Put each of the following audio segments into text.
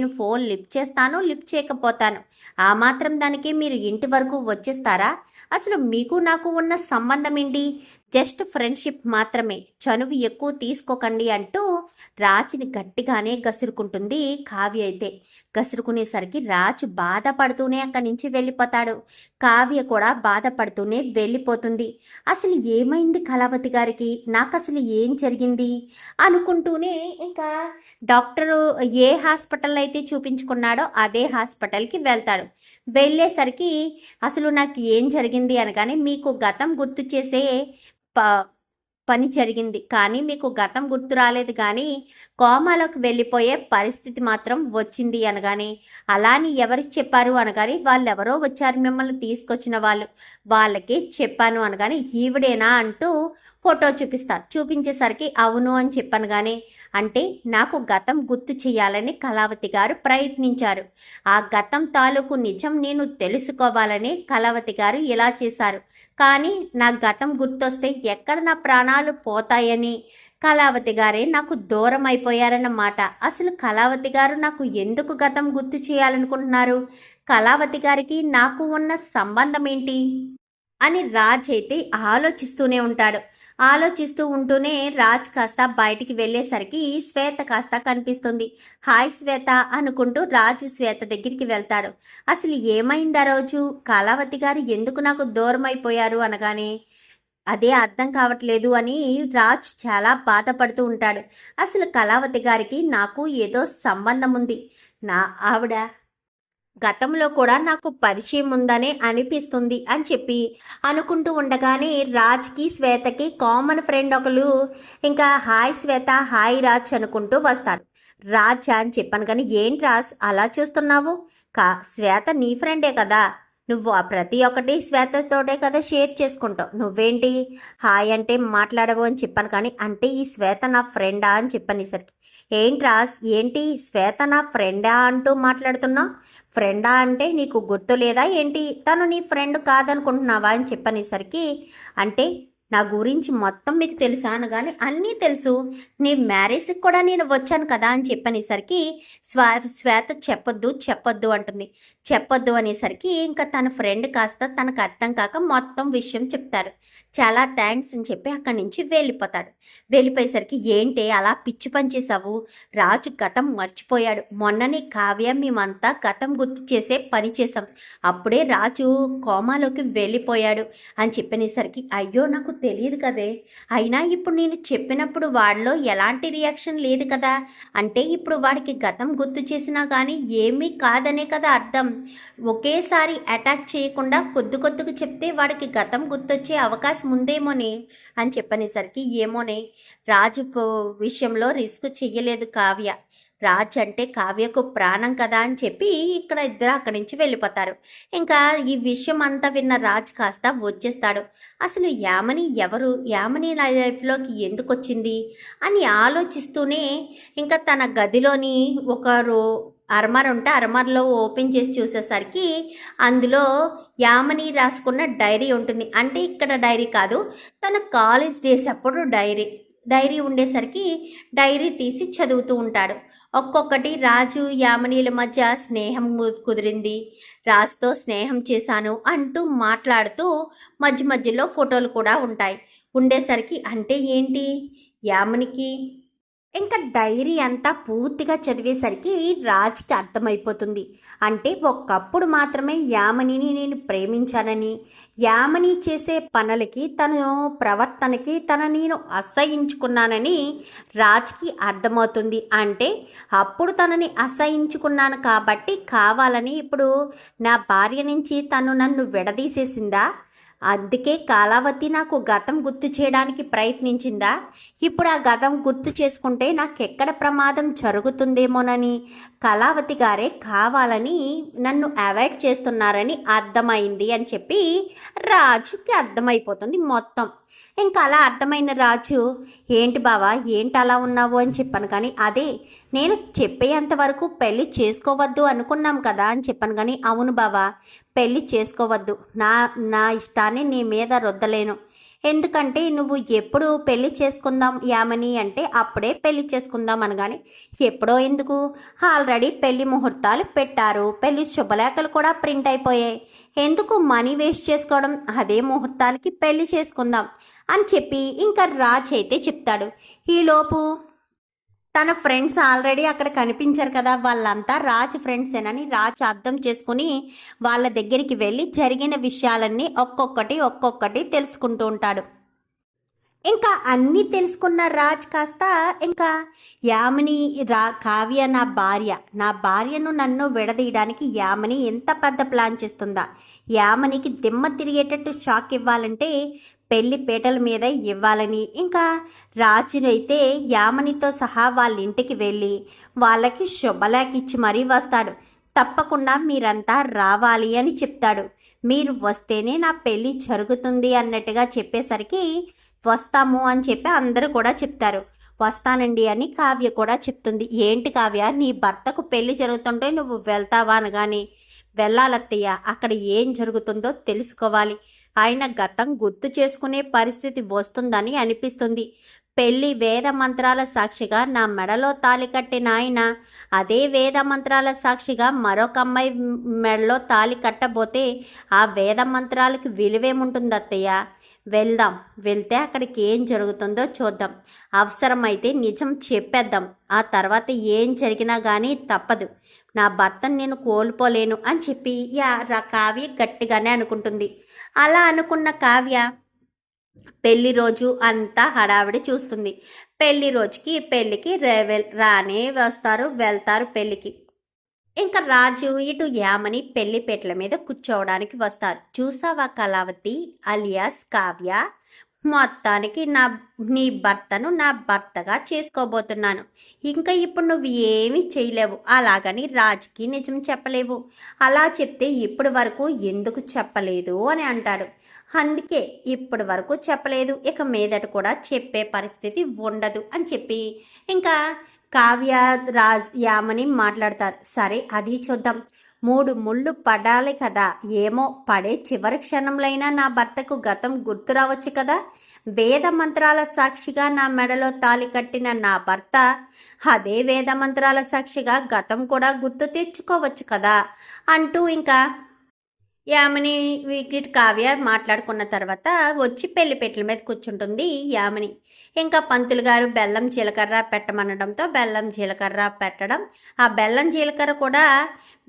నేను phone lift చేస్తాను, lift చేయకపోతాను. ఆ మాత్రం దానికి మీరు ఇంటి వరకు వచ్చేస్తారా? అసలు మీకు నాకు ఉన్న సంబంధం ఏంటి? జస్ట్ ఫ్రెండ్షిప్ మాత్రమే, చనువు ఎక్కువ తీసుకోకండి అంటూ రాజుని గట్టిగానే గసురుకుంటుంది కావ్య అయితే. గసురుకునేసరికి రాజు బాధపడుతూనే అక్కడి నుంచి వెళ్ళిపోతాడు. కావ్య కూడా బాధపడుతూనే వెళ్ళిపోతుంది. అసలు ఏమైంది కళావతి గారికి, నాకు అసలు ఏం జరిగింది అనుకుంటూనే ఇంకా డాక్టరు ఏ హాస్పిటల్ అయితే చూపించుకున్నాడో అదే హాస్పిటల్కి వెళ్తాడు. వెళ్ళేసరికి అసలు నాకు ఏం జరిగింది అనగానే, మీకు గతం గుర్తు చేసే ప పని జరిగింది, కానీ మీకు గతం గుర్తు రాలేదు, కానీ కోమాలోకి వెళ్ళిపోయే పరిస్థితి మాత్రం వచ్చింది అనగానే, అలా అని ఎవరికి చెప్పారు అనగానే, వాళ్ళెవరో వచ్చారు మిమ్మల్ని తీసుకొచ్చిన వాళ్ళు, వాళ్ళకి చెప్పాను అనగానే, ఈవిడేనా అంటూ ఫోటో చూపించేసరికి అవును అని చెప్పాను. కానీ అంటే నాకు గతం గుర్తు చేయాలని కళావతి గారు ప్రయత్నించారు. ఆ గతం తాలూకు నిజం నేను తెలుసుకోవాలని కళావతి గారు ఇలా చేశారు. కానీ నా గతం గుర్తొస్తే ఎక్కడ నా ప్రాణాలు పోతాయని కళావతి గారే నాకు దూరం అయిపోయారన్నమాట. అసలు కళావతి గారు నాకు ఎందుకు గతం గుర్తు చేయాలనుకుంటున్నారు? కళావతి గారికి నాకు ఉన్న సంబంధం ఏంటి అని రాజ్ అయితే ఆలోచిస్తూనే ఉంటాడు. ఆలోచిస్తూ ఉంటూనే రాజ్ కాస్త బయటికి వెళ్ళేసరికి శ్వేత కాస్త కనిపిస్తుంది. హాయ్ శ్వేత అనుకుంటూ రాజు శ్వేత దగ్గరికి వెళ్తాడు. అసలు ఏమైంది ఆ రోజు? కళావతి గారు ఎందుకు నాకు దూరం అయిపోయారు అనగానే, అదే అర్థం కావట్లేదు అని రాజ్ చాలా బాధపడుతూ ఉంటాడు. అసలు కళావతి గారికి నాకు ఏదో సంబంధం ఉంది. ఆవిడ గతంలో కూడా నాకు పరిచయం ఉందనే అనిపిస్తుంది అని చెప్పి అనుకుంటూ ఉండగానే రాజ్కి శ్వేతకి కామన్ ఫ్రెండ్ ఒకరు ఇంకా హాయ్ శ్వేత హాయ్ రాజ్ అనుకుంటూ వస్తారు. రాజ్ అని చెప్పాను. కానీ ఏంటి రాజ్ అలా చూస్తున్నావు? శ్వేత నీ ఫ్రెండే కదా, నువ్వు ప్రతి ఒక్కటి శ్వేతతోటే కదా షేర్ చేసుకుంటావు, నువ్వేంటి హాయ్ అంటే మాట్లాడవు అని చెప్పాను. కానీ అంటే ఈ శ్వేత నా ఫ్రెండా అని చెప్పాను. ఈసరికి ఏంటి రాజ్, ఏంటి శ్వేత నా ఫ్రెండా అంటూ మాట్లాడుతున్నావు? ఫ్రెండా అంటే నీకు గుర్తు లేదా ఏంటి? తను నీ ఫ్రెండ్ కాదనుకుంటున్నావా అని చెప్పనేసరికి, అంటే నా గురించి మొత్తం మీకు తెలుసా అనగానే, అన్నీ తెలుసు, నీ మ్యారేజ్కి కూడా నేను వచ్చాను కదా అని చెప్పనేసరికి శ్వేత చెప్పొద్దు అంటుంది. చెప్పొద్దు అనేసరికి ఇంకా తన ఫ్రెండ్ కాస్త తనకు అర్థం కాక మొత్తం విషయం చెప్తారు. చాలా థ్యాంక్స్ అని చెప్పి అక్కడి నుంచి వెళ్ళిపోతాడు. వెళ్ళిపోయేసరికి ఏంటి అలా పిచ్చి పని చేసావు? రాజు గతం మర్చిపోయాడు. మొన్ననే కావ్య మేమంతా గతం గుర్తు చేసే పని చేసాం, అప్పుడే రాజు కోమాలోకి వెళ్ళిపోయాడు అని చెప్పనేసరికి, అయ్యో నాకు తెలియదు కదే, అయినా ఇప్పుడు నేను చెప్పినప్పుడు వాడిలో ఎలాంటి రియాక్షన్ లేదు కదా, అంటే ఇప్పుడు వాడికి గతం గుర్తు చేసినా కానీ ఏమీ కాదనే కదా అర్థం. ఒకేసారి అటాక్ చేయకుండా కొద్దిగా చెప్తే వాడికి గతం గుర్తొచ్చే అవకాశం ఉందేమోనే అని చెప్పనేసరికి, ఏమోనే, రాజు విషయంలో రిస్క్ చెయ్యలేదు కావ్య, రాజ్ అంటే కావ్యకు ప్రాణం కదా అని చెప్పి ఇక్కడ ఇద్దరు అక్కడి నుంచి వెళ్ళిపోతారు. ఇంకా ఈ విషయం అంతా విన్న రాజ్ కాస్త వచ్చేస్తాడు. అసలు యామిని ఎవరు, యామిని లైఫ్లోకి ఎందుకు వచ్చింది అని ఆలోచిస్తూనే ఇంకా తన గదిలోని ఒకరు అర్మర్ ఉంటే అర్మర్లో ఓపెన్ చేసి చూసేసరికి అందులో యామిని రాసుకున్న డైరీ ఉంటుంది. అంటే ఇక్కడ డైరీ కాదు, తన కాలేజ్ డేస్ అప్పుడు డైరీ ఉండేసరికి డైరీ తీసి చదువుతూ ఉంటాడు. ఒక్కొక్కటి రాజు యామినీల మధ్య స్నేహం కుదిరింది, రాజుతో స్నేహం చేశాను అంటూ మాట్లాడుతూ మధ్యలో ఫోటోలు కూడా ఉంటాయి. ఉండేసరికి అంటే ఏంటి యామినికి ఇంకా డైరీ అంతా పూర్తిగా చదివేసరికి రాజ్కి అర్థమైపోతుంది. అంటే ఒకప్పుడు మాత్రమే యామినిని నేను ప్రేమించానని, యామిని చేసే పనులకి తన ప్రవర్తనకి నేను అసహించుకున్నానని రాజ్కి అర్థమవుతుంది. అంటే అప్పుడు తనని అసహించుకున్నాను కాబట్టి కావాలని ఇప్పుడు నా భార్య నుంచి నన్ను విడదీసేసిందా? అందుకే కళావతి నాకు గతం గుర్తు చేయడానికి ప్రయత్నించిందా? ఇప్పుడు ఆ గతం గుర్తు చేసుకుంటే నాకెక్కడ ప్రమాదం జరుగుతుందేమోనని కళావతి గారే కావాలని నన్ను అవాయిడ్ చేస్తున్నారని అర్థమైంది అని చెప్పి రాజుకి అర్థమైపోతుంది మొత్తం. ఇంకా అలా అర్థమైన రాజు, ఏంటి బావా ఏంటి అలా ఉన్నావు అని చెప్పాను. కానీ అదే నేను చెప్పేంత వరకు పెళ్ళి చేసుకోవద్దు అనుకున్నాం కదా అని చెప్పాను. కానీ అవును బావా, పెళ్ళి చేసుకోవద్దు, నా ఇష్టాన్ని నీ మీద రుద్దలేను, ఎందుకంటే నువ్వు ఎప్పుడు పెళ్లి చేసుకుందాం యామని అంటే అప్పుడే పెళ్లి చేసుకుందాం అనగానే ఎప్పుడో ఎందుకు, ఆల్రెడీ పెళ్లి ముహూర్తాలు పెట్టారు, పెళ్లి శుభలేఖలు కూడా ప్రింట్ అయిపోయాయి, ఎందుకు మనీ వేస్ట్ చేసుకోవడం, అదే ముహూర్తానికి పెళ్లి చేసుకుందాం అని చెప్పి ఇంకా రాజ్ అయితే చెప్తాడు. ఈలోపు తన ఫ్రెండ్స్ ఆల్రెడీ అక్కడ కనిపించారు కదా, వాళ్ళంతా రాజ్ ఫ్రెండ్సేనని రాజ్ అర్థం చేసుకుని వాళ్ళ దగ్గరికి వెళ్ళి జరిగిన విషయాలన్నీ ఒక్కొక్కటి తెలుసుకుంటూ ఉంటాడు. ఇంకా అన్నీ తెలుసుకున్న రాజ్ కాస్త ఇంకా యామిని కావ్య నా భార్యను నన్ను విడదీయడానికి యామిని ఎంత పెద్ద ప్లాన్ చేస్తుందా, యామినికి దిమ్మ తిరిగేటట్టు షాక్ ఇవ్వాలంటే పెళ్లి పీటల మీద ఇవ్వాలని ఇంకా రాజునైతే యామినితో సహా వాళ్ళ ఇంటికి వెళ్ళి వాళ్ళకి శుభలేఖ ఇచ్చి మరీ వస్తాడు. తప్పకుండా మీరంతా రావాలి అని చెప్తాడు. మీరు వస్తేనే నా పెళ్ళి జరుగుతుంది అన్నట్టుగా చెప్పేసరికి వస్తాము అని చెప్పి అందరూ కూడా చెప్తారు. వస్తానండి అని కావ్య కూడా చెప్తుంది. ఏంటి కావ్య, నీ భర్తకు పెళ్లి జరుగుతుంటే నువ్వు వెళ్తావా అనగానే, వెళ్ళాలత్తయ్య, అక్కడ ఏం జరుగుతుందో తెలుసుకోవాలి, ఆయన గతం గుర్తు చేసుకునే పరిస్థితి వస్తుందని అనిపిస్తుంది. పెళ్లి వేద మంత్రాల సాక్షిగా నా మెడలో తాళి కట్టిన ఆయన అదే వేద మంత్రాల సాక్షిగా మరొక అమ్మాయి మెడలో తాళి కట్టబోతే ఆ వేద మంత్రాలకి విలువేముంటుంది అత్తయ్య, వెళ్దాం, వెళ్తే అక్కడికి ఏం జరుగుతుందో చూద్దాం, అవసరమైతే నిజం చెప్పేద్దాం, ఆ తర్వాత ఏం జరిగినా కానీ తప్పదు, నా భర్తను నేను కోల్పోలేను అని చెప్పి కావ్య గట్టిగానే అనుకుంటుంది. అలా అనుకున్న కావ్య పెళ్లి రోజు అంతా హడావిడి చూస్తుంది. పెళ్లి రోజుకి పెళ్లికి రానే వస్తారు, వెళ్తారు పెళ్లికి. ఇంకా రాజు ఇటు యామని పెళ్లిపేటల మీద కూర్చోవడానికి వస్తారు. చూసావా కళావతి అలియాస్ కావ్య, మొత్తానికి నీ భర్తను నా భర్తగా చేసుకోబోతున్నాను, ఇంకా ఇప్పుడు నువ్వు ఏమీ చేయలేవు, అలాగని రాజుకి నిజం చెప్పలేవు, అలా చెప్తే ఇప్పటి వరకు ఎందుకు చెప్పలేదు అని అంటాడు. అందుకే ఇప్పటి వరకు చెప్పలేదు, ఇక మీదట కూడా చెప్పే పరిస్థితి ఉండదు అని చెప్పి ఇంకా కావ్య యామని మాట్లాడతారు. సరే అది చూద్దాం, 3 ముళ్ళు పడాలి కదా, ఏమో పడే చివరి క్షణంలోైనా నా భర్తకు గతం గుర్తు రావచ్చు కదా, వేద మంత్రాల సాక్షిగా నా మెడలో తాళి కట్టిన నా భర్త అదే వేద మంత్రాల సాక్షిగా గతం కూడా గుర్తు తెచ్చుకోవచ్చు కదా అంటూ ఇంకా యామిని కావ్య మాట్లాడుకున్న తర్వాత వచ్చి పెళ్లిపెట్ల మీద కూర్చుంటుంది యామిని. ఇంకా పంతులు గారు బెల్లం జీలకర్ర పెట్టమనడంతో బెల్లం జీలకర్ర పెట్టడం, ఆ బెల్లం జీలకర్ర కూడా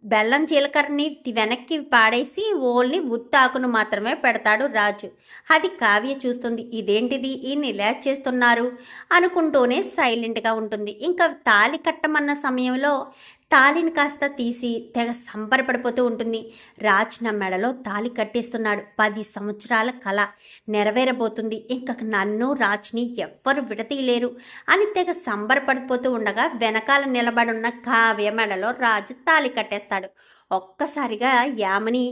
బెల్లం జీలకర్రని వెనక్కి పాడేసి ఓన్లీ ఉత్తాకును మాత్రమే పెడతాడు రాజు. అది కావ్య చూస్తుంది. ఇదేంటిది, ఈయన ఇలా చేస్తున్నారు అనుకుంటూనే సైలెంట్గా ఉంటుంది. ఇంకా తాళి కట్టమన్న సమయంలో తాళిని కాస్త తీసి తెగ సంబరపడిపోతూ ఉంటుంది. రాజ్ నా మెడలో తాళి కట్టేస్తున్నాడు, 10 సంవత్సరాల కళ నెరవేరబోతుంది, ఇంకా నన్ను రాజ్ని ఎవ్వరు విడతీయలేరు అని తెగ సంబరపడిపోతూ ఉండగా వెనకాల నిలబడున్న కావ్య మెడలో రాజు తాళి కట్టేస్తాడు. ఒక్కసారిగా యామిని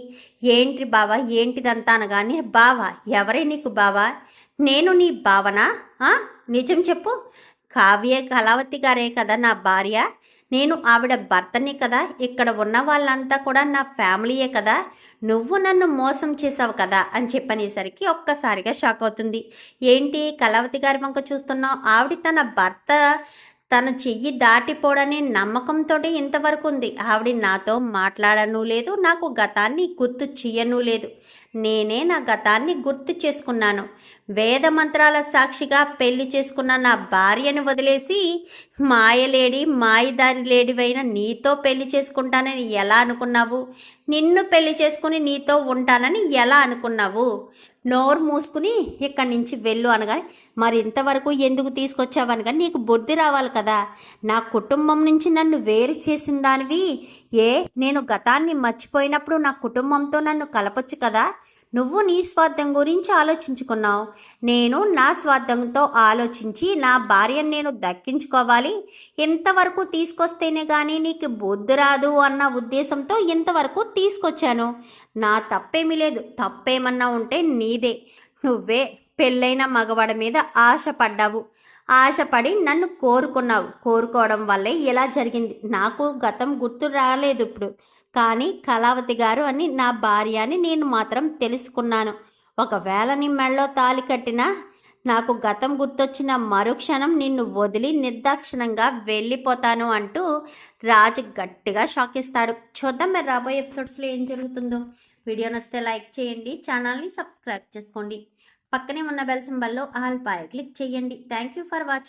ఏంటి బావా ఏంటిదంతా అనగానే, బావా ఎవరే నీకు బావా, నేను నీ భావనా, నిజం చెప్పు, కావ్య కళావతి గారే కదా నా భార్య, నేను ఆవిడ భర్తని కదా, ఇక్కడ ఉన్న వాళ్ళంతా కూడా నా ఫ్యామిలీయే కదా, నువ్వు నన్ను మోసం చేసావు కదా అని చెప్పనేసరికి ఒక్కసారిగా షాక్ అవుతుంది. ఏంటి కళావతి గారి వంక చూస్తున్నావు, ఆవిడ తన భర్త తన చెయ్యి దాటిపోడనే నమ్మకంతో ఇంతవరకు ఉంది, ఆవిడ నాతో మాట్లాడను లేదు, నాకు గతాన్ని గుర్తు చెయ్యను లేదు, నేనే నా గతాన్ని గుర్తు చేసుకున్నాను, వేద మంత్రాల సాక్షిగా పెళ్లి చేసుకున్న నా భార్యను వదిలేసి మాయదారి లేడివైన నీతో పెళ్లి చేసుకుంటానని ఎలా అనుకున్నావు, నిన్ను పెళ్లి చేసుకుని నీతో ఉంటానని ఎలా అనుకున్నావు, నోరు మూసుకుని ఇక్కడి నుంచి వెళ్ళు అనగా, మరి ఇంతవరకు ఎందుకు తీసుకొచ్చావనగా, నీకు బుద్ధి రావాలి కదా, నా కుటుంబం నుంచి నన్ను వేరు చేసిన దానివి, నేను గతాన్ని మర్చిపోయినప్పుడు నా కుటుంబంతో నన్ను కలపొచ్చు కదా, నువ్వు నీ స్వార్థం గురించి ఆలోచించుకున్నావు, నేను నా స్వార్థంతో ఆలోచించి నా భార్యను నేను దక్కించుకోవాలి, ఇంతవరకు తీసుకొస్తేనే కానీ నీకు బుద్ధి రాదు అన్న ఉద్దేశంతో ఇంతవరకు తీసుకొచ్చాను, నా తప్పేమీ లేదు, తప్పేమన్నా ఉంటే నీదే, నువ్వే పెళ్ళైన మగవాడి మీద ఆశపడ్డావు, ఆశపడి నన్ను కోరుకోవడం వల్లే ఇలా జరిగింది, నాకు గతం గుర్తు రాలేదు ఇప్పుడు, కానీ కళావతి గారు అని నా భార్య అని నేను మాత్రం తెలుసుకున్నాను, ఒకవేళ నీ మెళ్ళో తాళి కట్టినా నాకు గతం గుర్తొచ్చిన మరుక్షణం నిన్ను వదిలి నిర్దాక్షిణంగా వెళ్ళిపోతాను అంటూ రాజు గట్టిగా షాక్ ఇస్తాడు. చూద్దాం మరి రాబోయే ఎపిసోడ్స్లో ఏం జరుగుతుందో. వీడియో నచ్చితే లైక్ చేయండి, ఛానల్ని సబ్స్క్రైబ్ చేసుకోండి, పక్కనే ఉన్న బెల్ సింబల్లో ఆల్ పై క్లిక్ చేయండి. Thank you for watching.